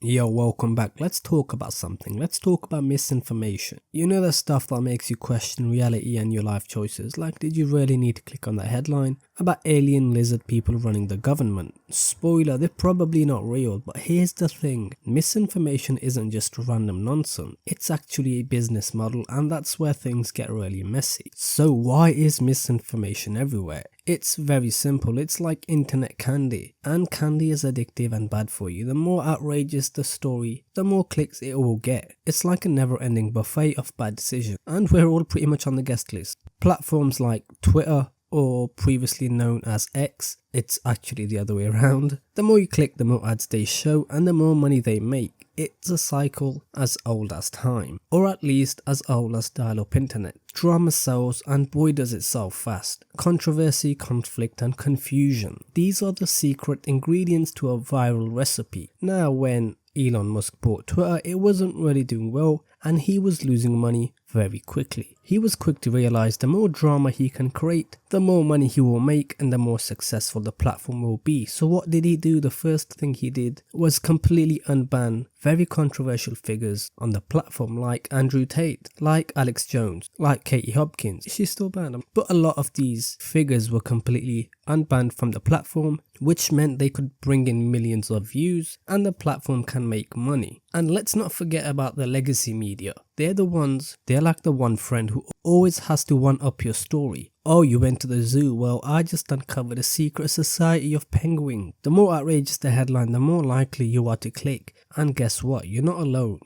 Yo, welcome back. Let's talk about something. Let's talk about misinformation. You know the stuff that makes you question reality and your life choices. Like, did you really need to click on that headline about alien lizard people running the government? Spoiler, they're probably not real, but here's the thing. Misinformation isn't just random nonsense. It's actually a business model, and that's where things get really messy. So why is misinformation everywhere? It's very simple. It's like internet candy, and candy is addictive and bad for you. The more outrageous the story, the more clicks it will get. It's like a never-ending buffet of bad decisions, and we're all pretty much on the guest list. Platforms like Twitter, or previously known as X, it's actually the other way around. The more you click, the more ads they show and the more money they make. It's a cycle as old as time, or at least as old as dial-up internet. Drama sells, and boy does it sell fast. Controversy, conflict and confusion. These are the secret ingredients to a viral recipe. Now when Elon Musk bought Twitter, it wasn't really doing well and he was losing money very quickly. He was quick to realize the more drama he can create, the more money he will make and the more successful the platform will be. So what did he do? The first thing he did was completely unban very controversial figures on the platform, like Andrew Tate, like Alex Jones, like Katie Hopkins. She still banned them. But a lot of these figures were completely unbanned from the platform, which meant they could bring in millions of views and the platform can make money. And let's not forget about the legacy media. They're like the one friend who always has to one-up your story. Oh, you went to the zoo? Well, I just uncovered a secret society of penguins. The more outrageous the headline, the more likely you are to click. And guess what? You're not alone.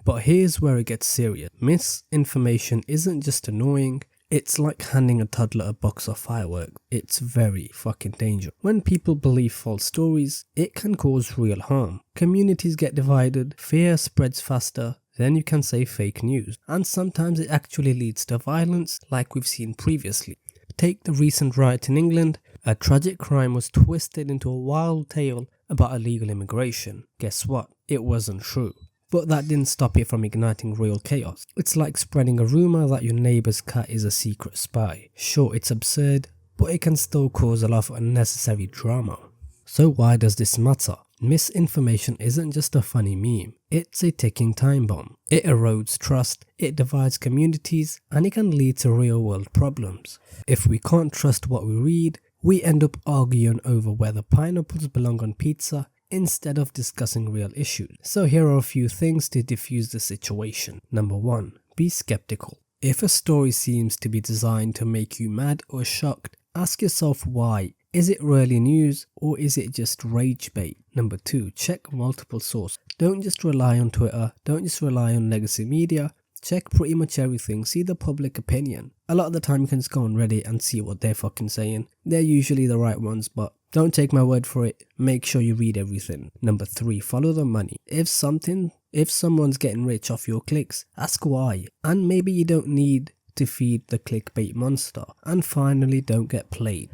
But here's where it gets serious. Misinformation isn't just annoying. It's like handing a toddler a box of fireworks. It's very fucking dangerous. When people believe false stories, it can cause real harm. Communities get divided, fear spreads faster, then you can say fake news. And sometimes it actually leads to violence like we've seen previously. Take the recent riot in England. A tragic crime was twisted into a wild tale about illegal immigration. Guess what? It wasn't true. But that didn't stop it from igniting real chaos. It's like spreading a rumor that your neighbor's cat is a secret spy. Sure, it's absurd, but it can still cause a lot of unnecessary drama. So why does this matter? Misinformation isn't just a funny meme. It's a ticking time bomb. It erodes trust, it divides communities, and it can lead to real-world problems. If we can't trust what we read, we end up arguing over whether pineapples belong on pizza instead of discussing real issues. So here are a few things to diffuse the situation. Number 1. Be skeptical. If a story seems to be designed to make you mad or shocked, ask yourself why. Is it really news or is it just rage bait? Number 2. Check multiple sources. Don't just rely on Twitter, don't just rely on legacy media. Check pretty much everything, see the public opinion. A lot of the time you can just go on Reddit and see what they're fucking saying. They're usually the right ones, but don't take my word for it. Make sure you read everything. Number 3. Follow the money. If someone's getting rich off your clicks, ask why. And maybe you don't need to feed the clickbait monster. And finally, don't get played.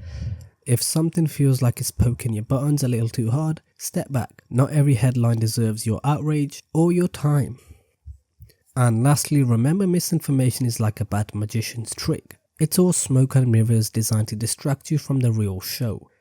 If something feels like it's poking your buttons a little too hard, step back. Not every headline deserves your outrage or your time. And lastly, remember, misinformation is like a bad magician's trick. It's all smoke and mirrors designed to distract you from the real show.